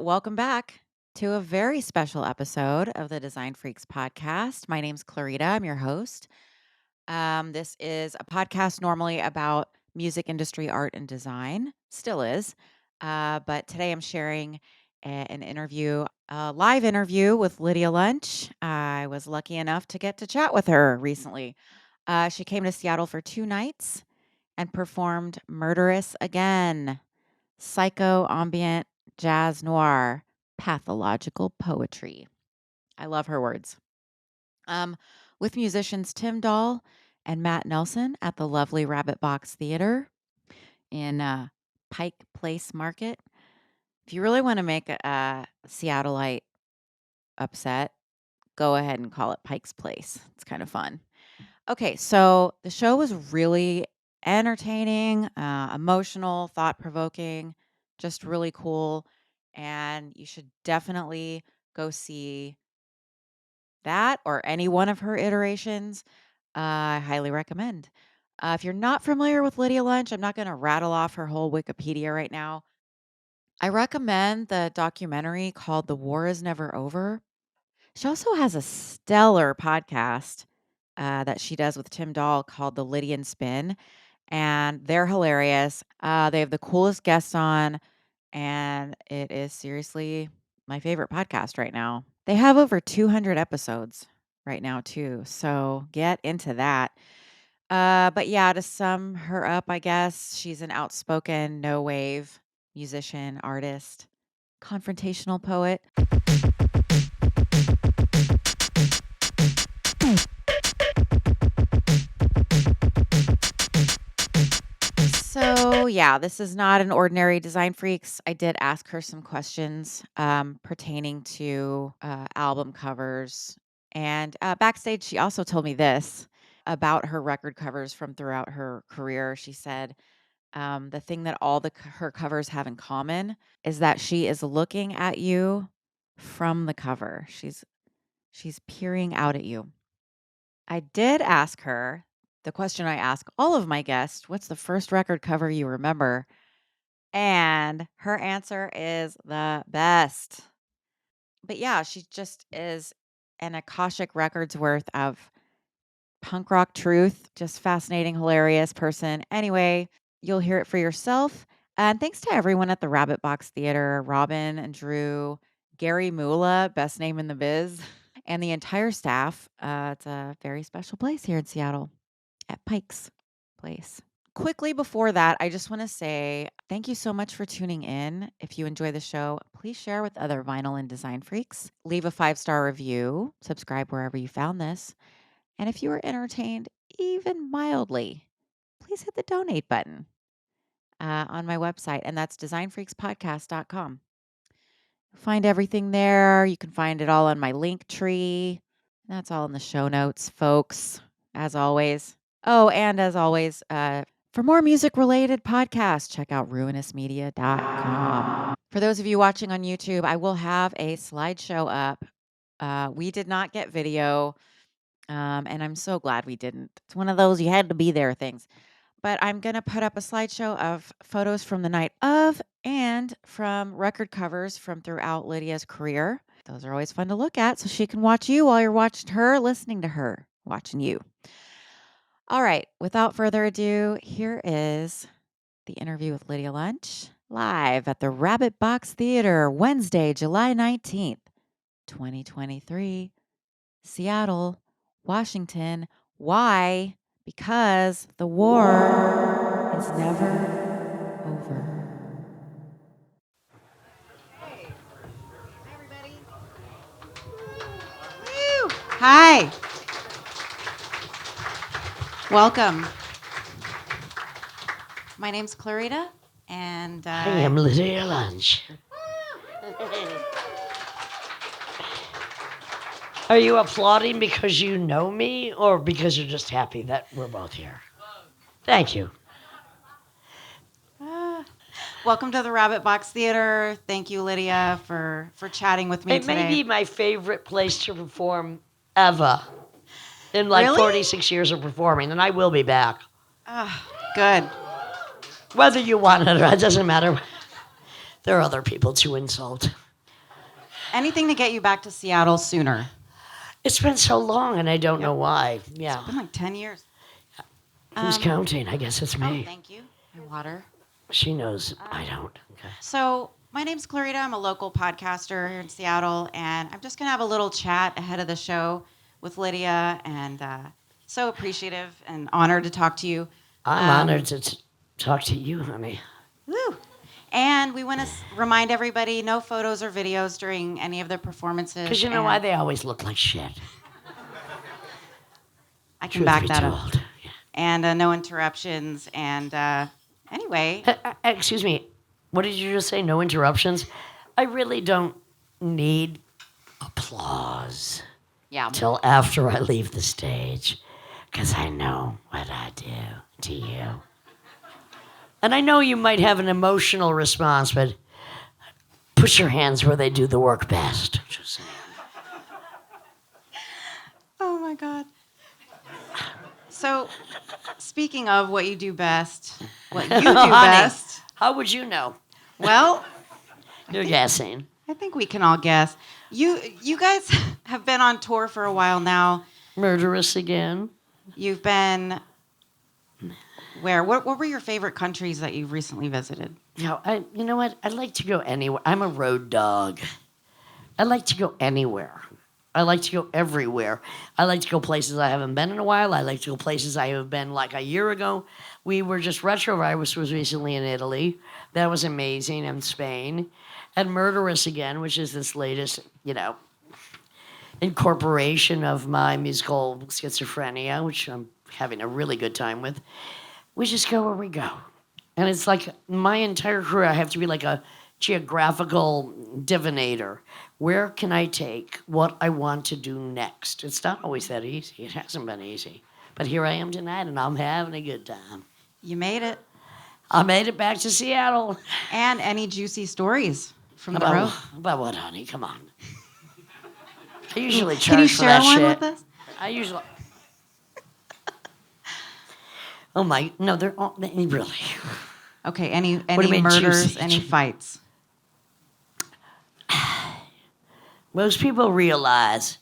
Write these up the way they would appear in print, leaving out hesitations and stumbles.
welcome back to a very special episode of the Design Freaks podcast. My name's Clarita. I'm your host. This is a podcast normally about music industry, art, and design. Still is. But today I'm sharing an interview, a live interview with Lydia Lunch. I was lucky enough to get to chat with her recently. She came to Seattle for 2 nights and performed Murderous Again, psycho ambient jazz noir pathological poetry. I love her words. With musicians Tim Dahl and Matt Nelson at the lovely Rabbit Box Theater in Pike Place Market. If you really want to make a Seattleite upset, go ahead and call it Pike's Place. It's kind of fun. Okay, so the show was really entertaining, emotional, thought-provoking, just really cool, and you should definitely go see that or any one of her iterations. I highly recommend. If you're not familiar with Lydia Lunch, I'm not going to rattle off her whole Wikipedia right now. I recommend the documentary called The War Is Never Over. She also has a stellar podcast that she does with Tim Dahl called The Lydian Spin, and they're hilarious. They have the coolest guests on, and it is seriously my favorite podcast right now. They have over 200 episodes right now, too, so get into that. But yeah, to sum her up, I guess she's an outspoken, no wave musician, artist, confrontational poet. So, yeah, this is not an ordinary Design Freaks. I did ask her some questions pertaining to album covers. And backstage, she also told me this about her record covers from throughout her career. She said the thing that all her covers have in common is that she is looking at you from the cover. She's peering out at you. I did ask her the question I ask all of my guests, what's the first record cover you remember? And her answer is the best. But yeah, she just is an Akashic Records worth of punk rock truth. Just fascinating, hilarious person. Anyway, you'll hear it for yourself. And thanks to everyone at the Rabbit Box Theater, Robin and Drew, Gary Mula, best name in the biz, and the entire staff. It's a very special place here in Seattle at Pike's Place. Quickly before that, I just want to say thank you so much for tuning in. If you enjoy the show, please share with other vinyl and design freaks. Leave a 5-star review. Subscribe wherever you found this. And if you were entertained even mildly, please hit the donate button on my website, and that's DesignFreaksPodcast.com. Find everything there. You can find it all on my link tree. That's all in the show notes, folks, as always. Oh, and as always, for more music-related podcasts, check out ruinousmedia.com. For those of you watching on YouTube, I will have a slideshow up. We did not get video, and I'm so glad we didn't. It's one of those you had to be there things. But I'm going to put up a slideshow of photos from the night of and from record covers from throughout Lydia's career. Those are always fun to look at, so she can watch you while you're watching her, listening to her, watching you. All right, without further ado, here is the interview with Lydia Lunch live at the Rabbit Box Theater, Wednesday, July 19th, 2023, Seattle, Washington. Why? Because the war is never over. Hey. Hi, everybody. Woo. Hi. Welcome. My name's Clarita, and I am Lydia Lunch. Are you applauding because you know me or because you're just happy that we're both here? Thank you. Welcome to the Rabbit Box Theater. Thank you, Lydia, for chatting with me It today. may be my favorite place to perform ever in like Really? 46 years of performing, and I will be back. Good. Whether you want it or not, it doesn't matter. There are other people to insult. Anything to get you back to Seattle sooner. It's been so long, and I don't know why. Yeah. It's been like 10 years. Who's counting? I guess it's me. Oh, thank you. My water. She knows. I don't. Okay. So, my name's Clarita. I'm a local podcaster here in Seattle, and I'm just going to have a little chat ahead of the show with Lydia, and so appreciative and honored to talk to you. I'm honored to talk to you, honey. Woo! And we want to remind everybody, no photos or videos during any of the performances. Because you know why? They always look like shit. I can back that up. Yeah. And no interruptions. And anyway. Excuse me. What did you just say? No interruptions? I really don't need applause. Yeah. Till after I leave the stage. Because I know what I do to you. And I know you might have an emotional response, but put your hands where they do the work best. Just saying. Oh, my God. So, speaking of what you do best, what you do best. How would you know? Well, you're guessing. I think we can all guess. You guys have been on tour for a while now. Murderous Again. You've been where? What were your favorite countries that you've recently visited? You know what? I'd like to go anywhere. I'm a road dog. I like to go anywhere. I like to go everywhere. I like to go places I haven't been in a while. I like to go places I have been like a year ago. We were just retro. I was recently in Italy. That was amazing. And Spain. And Murderous Again, which is this latest, incorporation of my musical schizophrenia, which I'm having a really good time with. We just go where we go. And it's like my entire career, I have to be like a geographical divinator. Where can I take what I want to do next? It's not always that easy. It hasn't been easy. But here I am tonight, and I'm having a good time. You made it. I made it back to Seattle. And any juicy stories from the road? About what, honey? Come on. I usually charge for Can that you share one shit. with us? I usually... Oh my, no, they're all, really. Okay, any murders, juicy? Any fights? Most people realize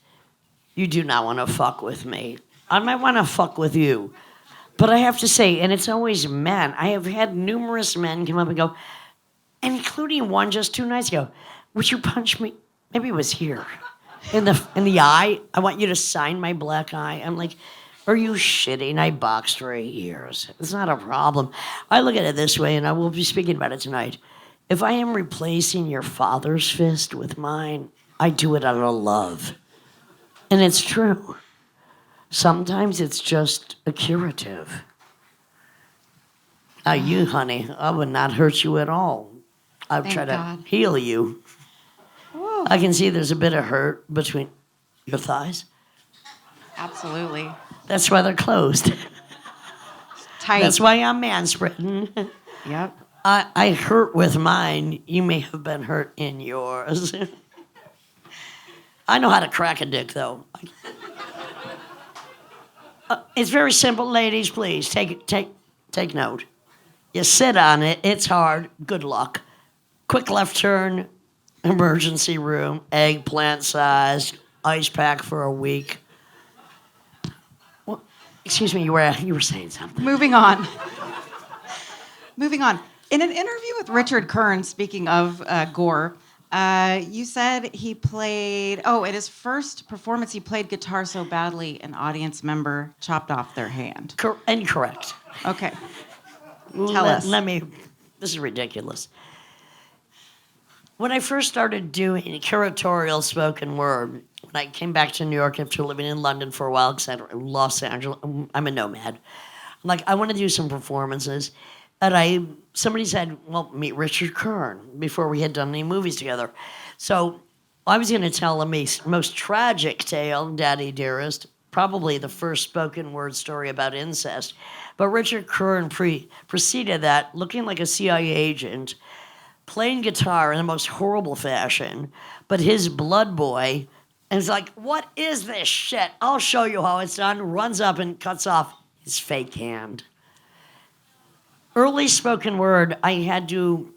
you do not want to fuck with me. I might want to fuck with you. But I have to say, and it's always men, I have had numerous men come up and go, and including one just 2 nights ago, would you punch me? Maybe it was here. In the eye. I want you to sign my black eye. I'm like, are you shitting? I boxed for 8 years. It's not a problem. I look at it this way, and I will be speaking about it tonight. If I am replacing your father's fist with mine, I do it out of love. And it's true. Sometimes it's just a curative. Now you, honey, I would not hurt you at all. I'd try to heal you. Whoa. I can see there's a bit of hurt between your thighs. Absolutely. That's why they're closed. Tight. That's why I'm manspreading. Yep. I hurt with mine. You may have been hurt in yours. I know how to crack a dick, though. It's very simple, ladies. Please take note. You sit on it. It's hard. Good luck. Quick left turn. Emergency room. Eggplant size. Ice pack for a week. Well, excuse me. You were saying something. Moving on. In an interview with Richard Kern, speaking of gore. You said he played, in his first performance, he played guitar so badly an audience member chopped off their hand. Incorrect. Okay. Tell us. This is ridiculous. When I first started doing curatorial spoken word, when I came back to New York after living in London for a while, because I'm Los Angeles, I'm a nomad. I'm like, I want to do some performances. And somebody said, well, meet Richard Kern, before we had done any movies together. So I was going to tell the most tragic tale, Daddy Dearest, probably the first spoken word story about incest. But Richard Kern preceded that, looking like a CIA agent, playing guitar in the most horrible fashion, but his blood boy, and he's like, what is this shit? I'll show you how it's done, runs up and cuts off his fake hand. Early spoken word, I had to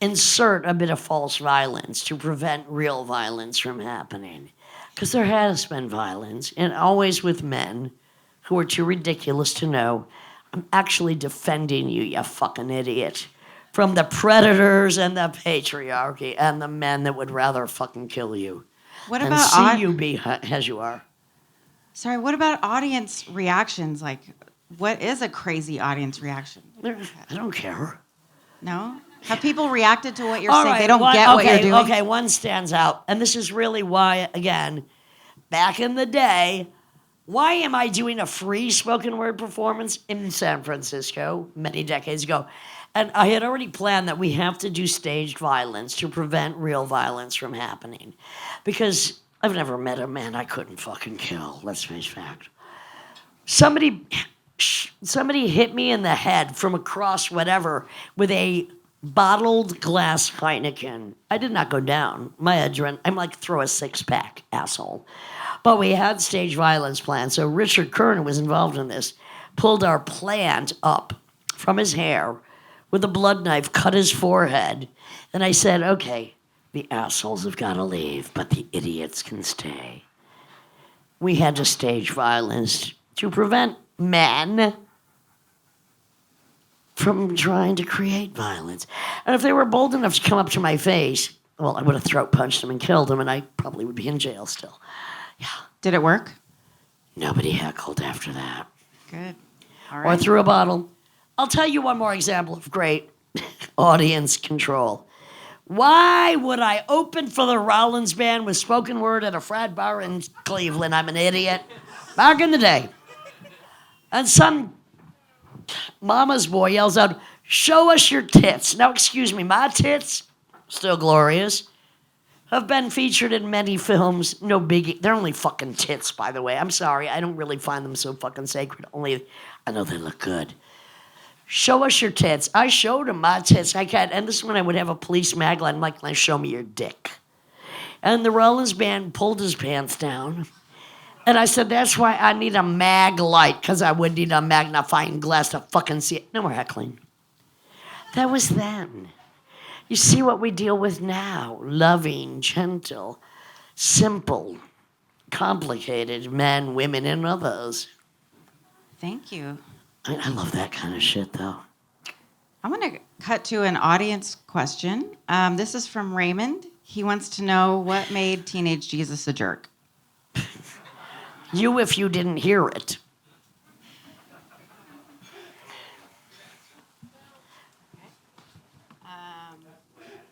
insert a bit of false violence to prevent real violence from happening. Because there has been violence, and always with men who are too ridiculous to know, I'm actually defending you, you fucking idiot, from the predators and the patriarchy and the men that would rather fucking kill you What and about see you be as you are. Sorry, what about audience reactions? Like, what is a crazy audience reaction? I don't care. No? Have people reacted to what you're All saying? right, They don't get what you're doing? Okay, one stands out. And this is really why, again, back in the day, why am I doing a free spoken word performance in San Francisco many decades ago? And I had already planned that we have to do staged violence to prevent real violence from happening. Because I've never met a man I couldn't fucking kill, let's face fact. Somebody hit me in the head from across whatever with a bottled glass Heineken. I did not go down. My adrenaline, I'm like, throw a six-pack, asshole. But we had stage violence plans, so Richard Kern was involved in this, pulled our plant up from his hair with a blood knife, cut his forehead, and I said, okay, the assholes have got to leave, but the idiots can stay. We had to stage violence to prevent men from trying to create violence. And if they were bold enough to come up to my face, well, I would have throat punched them and killed them, and I probably would be in jail still. Yeah. Did it work? Nobody heckled after that. Good. All Or right. threw a bottle. I'll tell you one more example of great audience control. Why would I open for the Rollins Band with spoken word at a frat bar in Cleveland? I'm an idiot. Back in the day. And some mama's boy yells out, show us your tits. Now, excuse me, my tits, still glorious, have been featured in many films. No biggie. They're only fucking tits, by the way. I'm sorry. I don't really find them so fucking sacred. Only, I know they look good. Show us your tits. I showed him my tits. I can't. And this is when I would have a police mag line. I'm like, now show me your dick. And the Rollins Band pulled his pants down. And I said, that's why I need a mag light, because I would need a magnifying glass to fucking see it. No more heckling. That was then. You see what we deal with now. Loving, gentle, simple, complicated men, women, and others. Thank you. I love that kind of shit, though. I'm going to cut to an audience question. This is from Raymond. He wants to know what made Teenage Jesus a jerk. You, if you didn't hear it.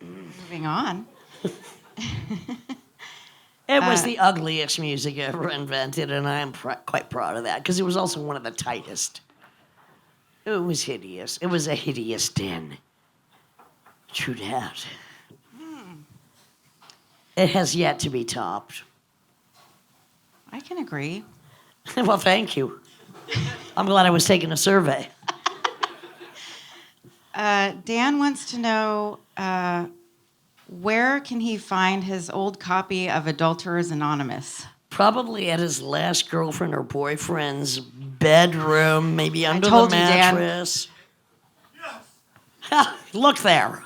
Moving on. It was the ugliest music ever invented, and I am quite proud of that, because it was also one of the tightest. It was hideous. It was a hideous din. True that. It has yet to be topped. I can agree. Well, thank you. I'm glad I was taking a survey. Dan wants to know where can he find his old copy of Adulterers Anonymous? Probably at his last girlfriend or boyfriend's bedroom, maybe under the told you, Dan. mattress. Ha, look there.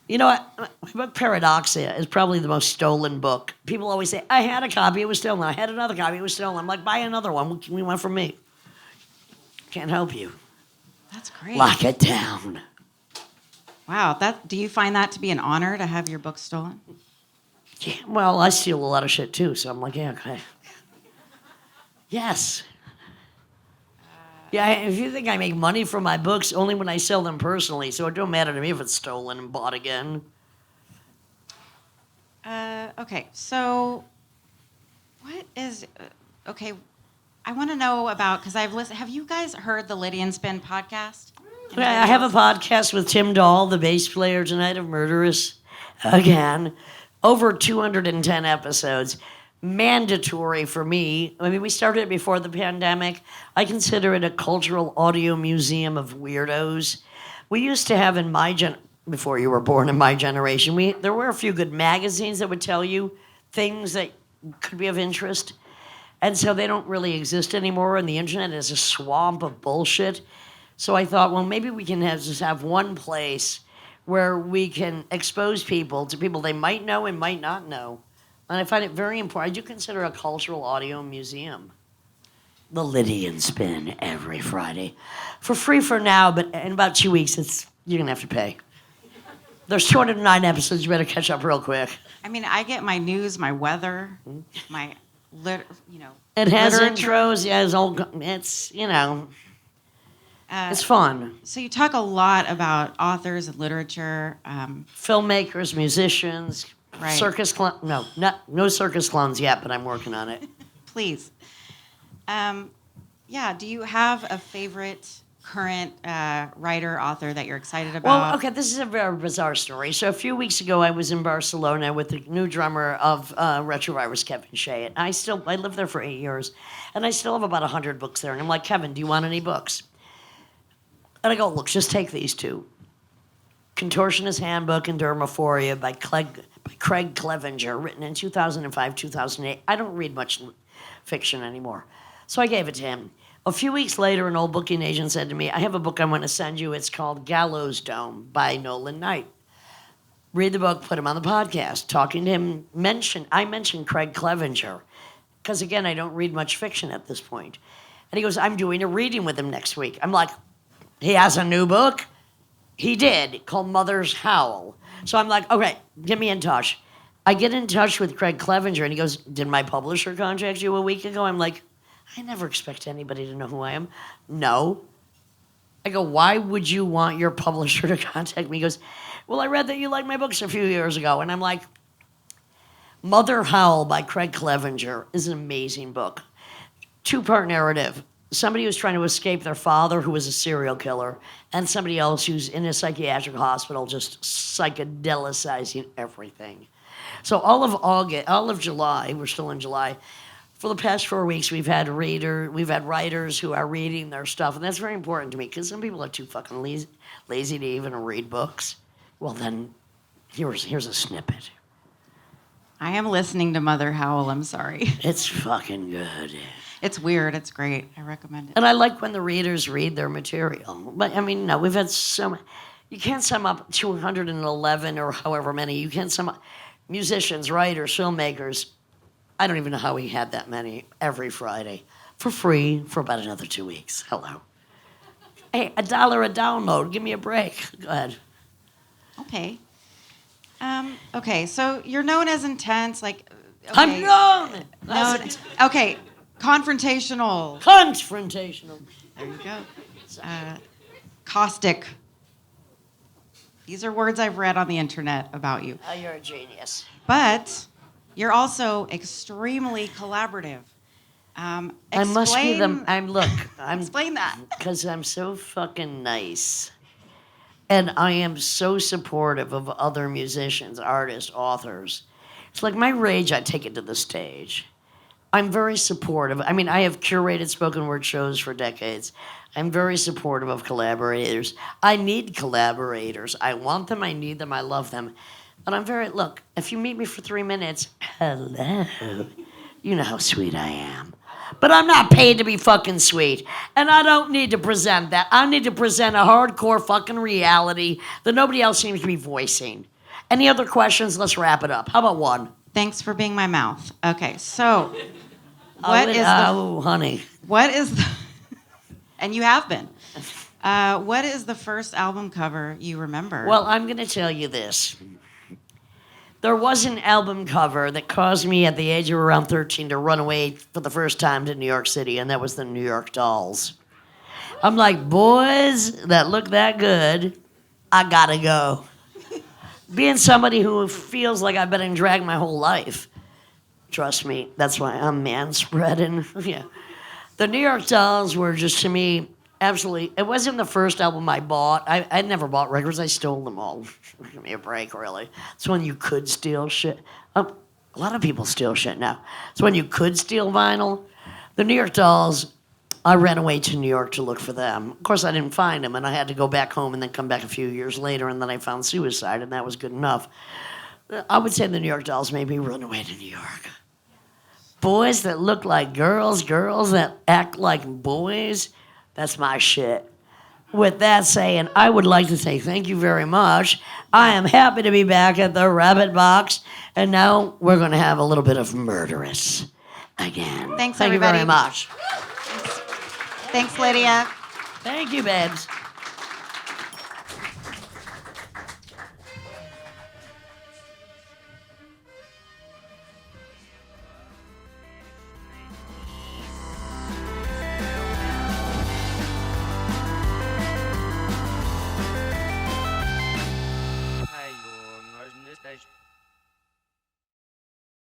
You know what? Paradoxia is probably the most stolen book. People always say, I had a copy, it was stolen. I had another copy, it was stolen. I'm like, buy another one. We went from me. Can't help you. That's great. Lock it down. Wow. Do you find that to be an honor to have your book stolen? Yeah, well, I steal a lot of shit too, so I'm like, yeah, okay. Yes. Yeah, if you think I make money from my books, only when I sell them personally, so it don't matter to me if it's stolen and bought again. Okay, so what is... okay, I want to know about... because I've listened... have you guys heard the Lydian Spin podcast? I have a podcast with Tim Dahl, the bass player tonight of Murderous Again. Over 210 episodes. Mandatory for me. I mean, we started it before the pandemic. I consider it a cultural audio museum of weirdos. We used to have before you were born in my generation, there were a few good magazines that would tell you things that could be of interest. And so they don't really exist anymore, and the internet is a swamp of bullshit. So I thought, well, maybe we can just have one place where we can expose people to people they might know and might not know. And I find it very important. I do consider a cultural audio museum. The Lydian Spin every Friday. For free for now, but in about 2 weeks, you're going to have to pay. There's 209 episodes. You better catch up real quick. I mean, I get my news, my weather, my, It has literature. intros. Yeah, it's it's fun. So you talk a lot about authors and literature. Filmmakers, musicians, Right. circus clown. No circus clowns yet, but I'm working on it. Please. Yeah, do you have a favorite current writer, author that you're excited about? Well, okay, this is a very bizarre story. So a few weeks ago, I was in Barcelona with the new drummer of Retrovirus, Kevin Shea. And I lived there for 8 years, and I still have about 100 books there. And I'm like, Kevin, do you want any books? And I go, look, just take these two. Contortionist Handbook and Dermaphoria by Craig Clevenger, written in 2005, 2008. I don't read much fiction anymore. So I gave it to him. A few weeks later, an old booking agent said to me, I have a book I want to send you. It's called Gallows Dome by Nolan Knight. Read the book, put him on the podcast. Talking to him, I mentioned Craig Clevenger, because again, I don't read much fiction at this point. And he goes, I'm doing a reading with him next week. I'm like, he has a new book? He did, called Mother's Howl. So I'm like, okay, get me in touch. I get in touch with Craig Clevenger, and he goes, did my publisher contact you a week ago? I'm like, I never expect anybody to know who I am. No. I go, why would you want your publisher to contact me? He goes, well, I read that you liked my books a few years ago. And I'm like, Mother Howl by Craig Clevenger is an amazing book. Two-part narrative. Somebody who's trying to escape their father, who was a serial killer, and somebody else who's in a psychiatric hospital just psychedelicizing everything. So all of July, we're still in July, for the past 4 weeks, we've had writers who are reading their stuff, and that's very important to me, because some people are too fucking lazy to even read books. Well, then, here's a snippet. I am listening to Mother Howl, I'm sorry. It's fucking good. It's weird, it's great. I recommend it. And I like when the readers read their material. But, I mean, no, we've had you can't sum up 211 or however many. You can't sum up musicians, writers, filmmakers. I don't even know how we had that many every Friday for free for about another 2 weeks. Hello. Hey, $1 a download. Give me a break. Go ahead. Okay. Okay, so you're known as intense, like... Okay. I'm known. Okay, confrontational. Confrontational. There you go. Caustic. These are words I've read on the internet about you. Oh, you're a genius. But you're also extremely collaborative. I must be them. Explain that. Because I'm so fucking nice. And I am so supportive of other musicians, artists, authors. It's like my rage, I take it to the stage. I'm very supportive. I mean, I have curated spoken word shows for decades. I'm very supportive of collaborators. I need collaborators. I want them, I need them, I love them. And look, if you meet me for 3 minutes, hello, you know how sweet I am. But I'm not paid to be fucking sweet. And I don't need to present that. I need to present a hardcore fucking reality that nobody else seems to be voicing. Any other questions? Let's wrap it up. How about one? Thanks for being my mouth. Okay, so honey. What is the and you have been. What is the first album cover you remember? Well, I'm going to tell you this. There was an album cover that caused me at the age of around 13 to run away for the first time to New York City, and that was the New York Dolls. I'm like, boys that look that good, I gotta go. Being somebody who feels like I've been in drag my whole life, trust me, that's why I'm manspreading. Yeah. The New York Dolls were just, to me, absolutely. It wasn't the first album I bought. I never bought records. I stole them all. Give me a break, really. It's when you could steal shit. A lot of people steal shit now. It's when you could steal vinyl. The New York Dolls, I ran away to New York to look for them. Of course, I didn't find them, and I had to go back home and then come back a few years later, and then I found Suicide, and that was good enough. I would say the New York Dolls made me run away to New York. Boys that look like girls, girls that act like boys. That's my shit. with that saying, I would like to say thank you very much. I am happy to be back at the Rabbit Box, and now we're going to have a little bit of Murderous Again. Thanks, Thank everybody. you very much. Thanks, Lydia. Thank you, babes.